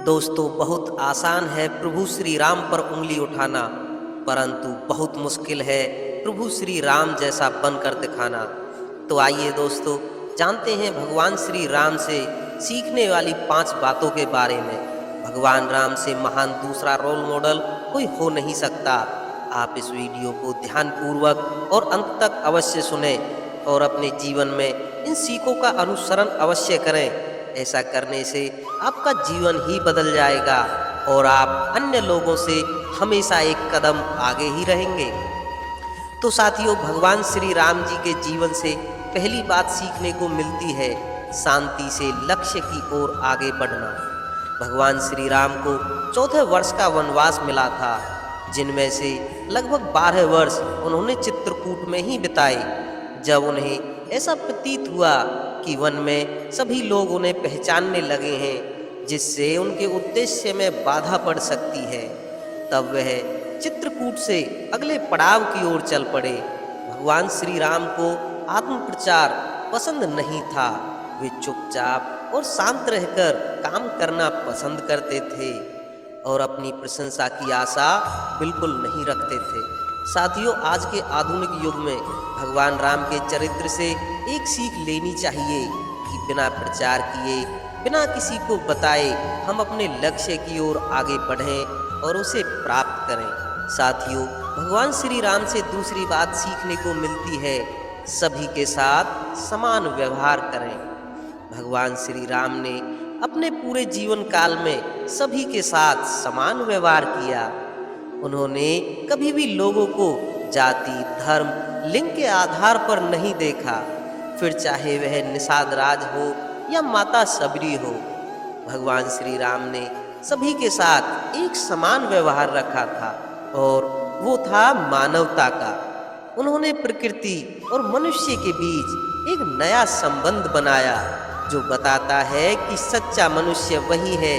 दोस्तों, बहुत आसान है प्रभु श्री राम पर उंगली उठाना, परंतु बहुत मुश्किल है प्रभु श्री राम जैसा बनकर दिखाना। तो आइए दोस्तों, जानते हैं भगवान श्री राम से सीखने वाली 5 बातों के बारे में। भगवान राम से महान दूसरा रोल मॉडल कोई हो नहीं सकता। आप इस वीडियो को ध्यानपूर्वक और अंत तक अवश्य सुने और अपने जीवन में इन सीखों का अनुसरण अवश्य करें। ऐसा करने से आपका जीवन ही बदल जाएगा और आप अन्य लोगों से हमेशा एक कदम आगे ही रहेंगे। तो साथियों, भगवान श्री राम जी के जीवन से पहली बात सीखने को मिलती है शांति से लक्ष्य की ओर आगे बढ़ना। भगवान श्री राम को 14 वर्ष का वनवास मिला था, जिनमें से लगभग 12 वर्ष उन्होंने चित्रकूट में ही बिताए। जब उन्हें ऐसा प्रतीत हुआ कि वन में सभी लोग उन्हें पहचानने लगे हैं, जिससे उनके उद्देश्य में बाधा पड़ सकती है, तब वह चित्रकूट से अगले पड़ाव की ओर चल पड़े। भगवान श्री राम को आत्म प्रचार पसंद नहीं था। वे चुपचाप और शांत रहकर काम करना पसंद करते थे और अपनी प्रशंसा की आशा बिल्कुल नहीं रखते थे। साथियों, आज के आधुनिक युग में भगवान राम के चरित्र से एक सीख लेनी चाहिए कि बिना प्रचार किए, बिना किसी को बताए हम अपने लक्ष्य की ओर आगे बढ़ें और उसे प्राप्त करें। साथियों, भगवान श्री राम से दूसरी बात सीखने को मिलती है सभी के साथ समान व्यवहार करें। भगवान श्री राम ने अपने पूरे जीवन काल में सभी के साथ समान व्यवहार किया। उन्होंने कभी भी लोगों को जाति, धर्म, लिंग के आधार पर नहीं देखा, फिर चाहे वह निषाद राज हो या माता सबरी हो। भगवान श्री राम ने सभी के साथ एक समान व्यवहार रखा था और वो था मानवता का। उन्होंने प्रकृति और मनुष्य के बीच एक नया संबंध बनाया, जो बताता है कि सच्चा मनुष्य वही है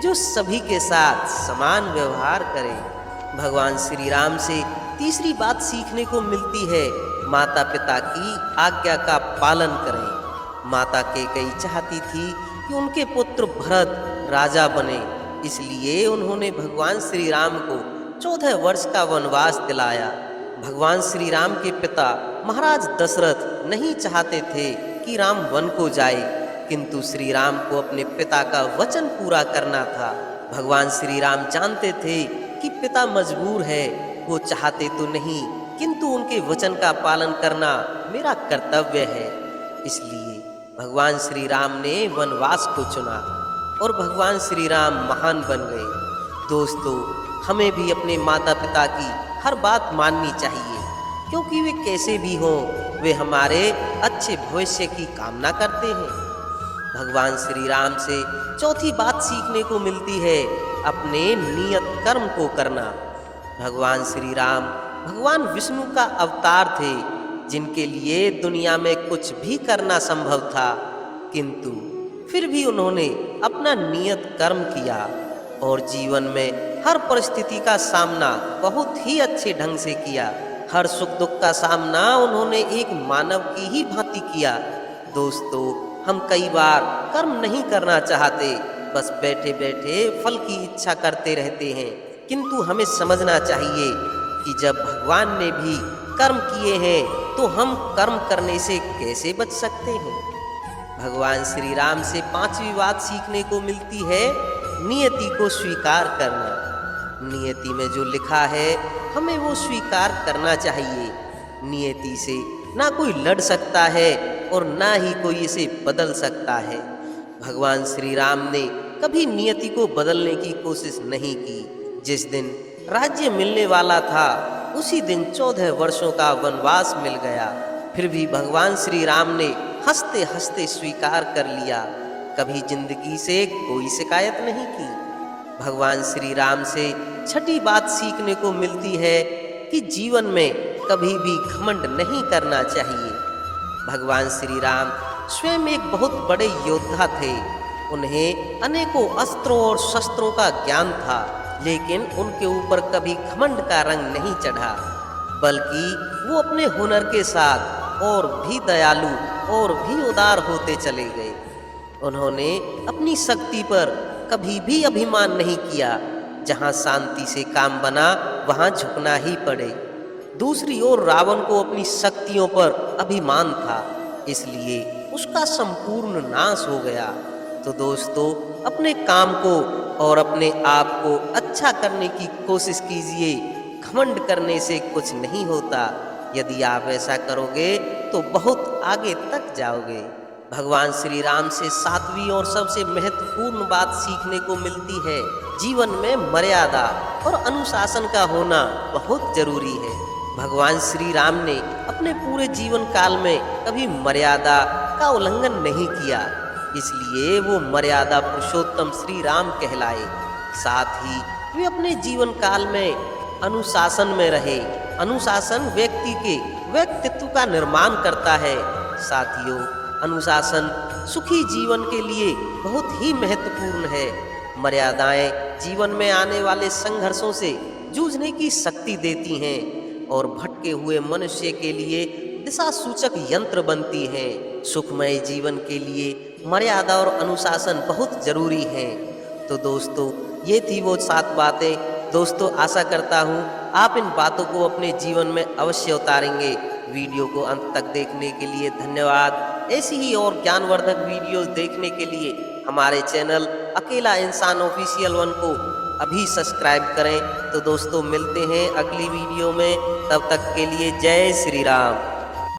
जो सभी के साथ समान व्यवहार करे। भगवान श्री राम से तीसरी बात सीखने को मिलती है माता पिता की आज्ञा का पालन करें। माता कैकेयी चाहती थी कि उनके पुत्र भरत राजा बने, इसलिए उन्होंने भगवान श्री राम को 14 वर्ष का वनवास दिलाया। भगवान श्री राम के पिता महाराज दशरथ नहीं चाहते थे कि राम वन को जाए, किंतु श्री राम को अपने पिता का वचन पूरा करना था। भगवान श्री राम जानते थे कि पिता मजबूर है, वो चाहते तो नहीं, किंतु उनके वचन का पालन करना मेरा कर्तव्य है। इसलिए भगवान श्री राम ने वनवास को चुना और भगवान श्री राम महान बन गए। दोस्तों, हमें भी अपने माता पिता की हर बात माननी चाहिए, क्योंकि वे कैसे भी हों, वे हमारे अच्छे भविष्य की कामना करते हैं। भगवान श्री राम से चौथी बात सीखने को मिलती है अपने नियत कर्म को करना। भगवान श्री राम भगवान विष्णु का अवतार थे, जिनके लिए दुनिया में कुछ भी करना संभव था, किंतु फिर भी उन्होंने अपना नियत कर्म किया और जीवन में हर परिस्थिति का सामना बहुत ही अच्छे ढंग से किया। हर सुख दुख का सामना उन्होंने एक मानव की ही भांति किया। दोस्तों, हम कई बार कर्म नहीं करना चाहते, बस बैठे बैठे फल की इच्छा करते रहते हैं, किंतु हमें समझना चाहिए कि जब भगवान ने भी कर्म किए हैं तो हम कर्म करने से कैसे बच सकते हैं। भगवान श्री राम से 5वीं बात सीखने को मिलती है नियति को स्वीकार करना। नियति में जो लिखा है हमें वो स्वीकार करना चाहिए। नियति से ना कोई लड़ सकता है और ना ही कोई इसे बदल सकता है। भगवान श्री राम ने कभी नियति को बदलने की कोशिश नहीं की। जिस दिन राज्य मिलने वाला था, उसी दिन 14 वर्षों का वनवास मिल गया। फिर भी भगवान श्री राम ने हंसते हंसते स्वीकार कर लिया, कभी जिंदगी से कोई शिकायत नहीं की। भगवान श्री राम से छठी बात सीखने को मिलती है कि जीवन में कभी भी घमंड नहीं करना चाहिए। भगवान श्री राम स्वयं एक बहुत बड़े योद्धा थे। उन्हें अनेकों अस्त्रों और शस्त्रों का ज्ञान था, लेकिन उनके ऊपर कभी घमंड का रंग नहीं चढ़ा, बल्कि वो अपने हुनर के साथ और भी दयालु और भी उदार होते चले गए। उन्होंने अपनी शक्ति पर कभी भी अभिमान नहीं किया। जहां शांति से काम बना वहां झुकना ही पड़े। दूसरी ओर रावण को अपनी शक्तियों पर अभिमान था, इसलिए उसका संपूर्ण नाश हो गया। तो दोस्तों, अपने काम को और अपने आप को अच्छा करने की कोशिश कीजिए। घमंड करने से कुछ नहीं होता। यदि आप ऐसा करोगे तो बहुत आगे तक जाओगे। भगवान श्री राम से सातवीं और सबसे महत्वपूर्ण बात सीखने को मिलती है, जीवन में मर्यादा और अनुशासन का होना बहुत जरूरी है। भगवान श्री राम ने अपने पूरे जीवन काल में कभी मर्यादा का उल्लंघन नहीं किया, इसलिए वो मर्यादा पुरुषोत्तम श्री राम कहलाए। साथ ही वे अपने जीवन काल में अनुशासन में रहे। अनुशासन व्यक्ति के व्यक्तित्व का निर्माण करता है। साथियों, अनुशासन सुखी जीवन के लिए बहुत ही महत्वपूर्ण है। मर्यादाएं जीवन में आने वाले संघर्षों से जूझने की शक्ति देती हैं और भटके हुए मनुष्य के लिए दिशा सूचक यंत्र बनती हैं। सुखमय जीवन के लिए मर्यादा और अनुशासन बहुत जरूरी हैं। तो दोस्तों, ये थी वो 7 बातें। दोस्तों, आशा करता हूँ आप इन बातों को अपने जीवन में अवश्य उतारेंगे। वीडियो को अंत तक देखने के लिए धन्यवाद। ऐसी ही और ज्ञानवर्धक वीडियोस देखने के लिए हमारे चैनल अकेला इंसान ऑफिशियल 1 को अभी सब्सक्राइब करें। तो दोस्तों, मिलते हैं अगली वीडियो में। तब तक के लिए जय श्री राम।